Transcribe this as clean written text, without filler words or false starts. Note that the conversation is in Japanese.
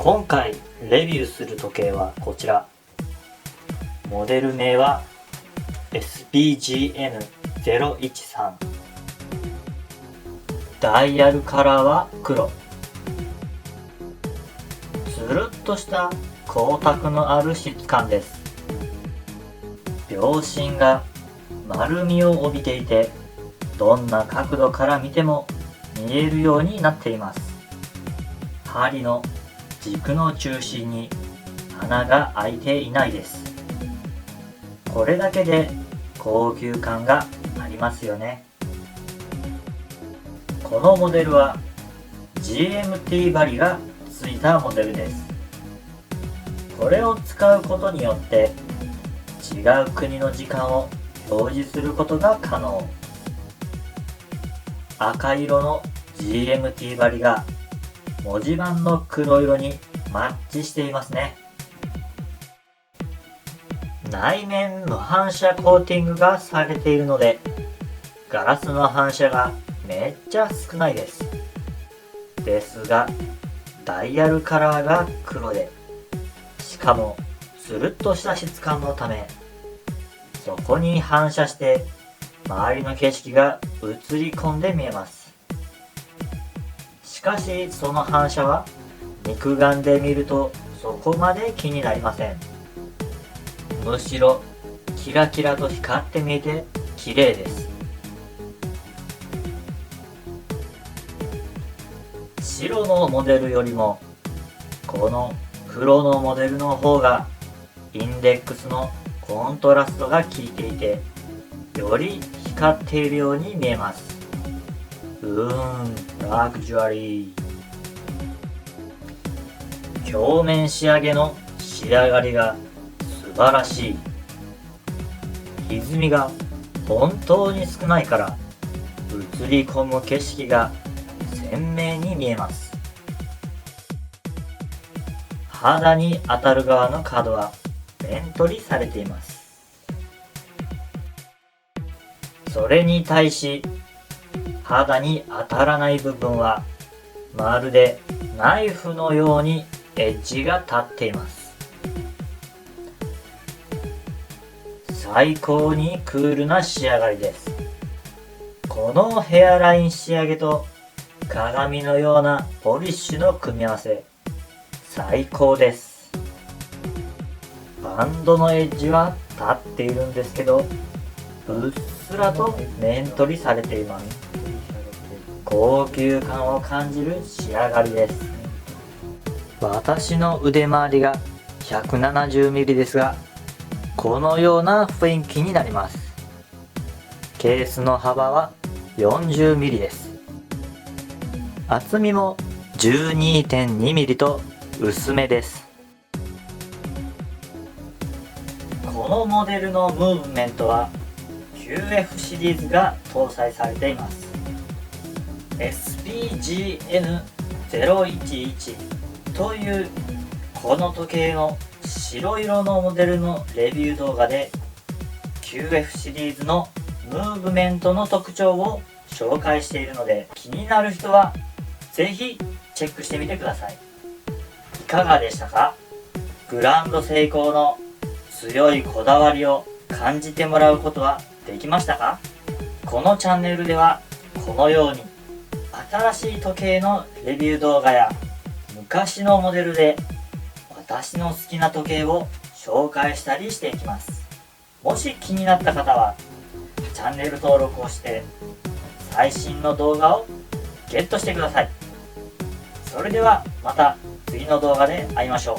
今回レビューする時計はこちら。モデル名は SPGN013。ダイヤルカラーは黒。つるっとした光沢のある質感です。秒針が丸みを帯びていて、どんな角度から見ても見えるようになっています。針の軸の中心に穴が開いていないです。これだけで高級感がありますよね。このモデルは GMT 針がついたモデルです。これを使うことによって違う国の時間を表示することが可能。赤色の GMT 針が文字盤の黒色にマッチしていますね。内面無反射コーティングがされているので、ガラスの反射がめっちゃ少ないです。ですが、ダイヤルカラーが黒で、しかもつるっとした質感のため、そこに反射して周りの景色が映り込んで見えます。しかしその反射は肉眼で見るとそこまで気になりません。むしろキラキラと光って見えて綺麗です。白のモデルよりもこの黒のモデルの方がインデックスのコントラストが効いていて、より光っているように見えます。ラグジュアリー。表面仕上げの仕上がりが素晴らしい。歪みが本当に少ないから映り込む景色が鮮明に見えます。肌に当たる側の角は面取りされています。それに対し肌に当たらない部分はまるでナイフのようにエッジが立っています。最高にクールな仕上がりです。このヘアライン仕上げと鏡のようなポリッシュの組み合わせ、最高です。バンドのエッジは立っているんですけど、うっすらと面取りされています。高級感を感じる仕上がりです。私の腕周りが 170mm ですが、このような雰囲気になります。ケースの幅は 40mm です。厚みも 12.2mm と薄めです。このモデルのムーブメントは QF シリーズが搭載されています。SPGN011 というこの時計の白色のモデルのレビュー動画で QF シリーズのムーブメントの特徴を紹介しているので、気になる人はぜひチェックしてみてください。いかがでしたか？グランドセイコーの強いこだわりを感じてもらうことはできましたか？このチャンネルではこのように新しい時計のレビュー動画や昔のモデルで私の好きな時計を紹介したりしていきます。もし気になった方はチャンネル登録をして最新の動画をゲットしてください。それではまた次の動画で会いましょう。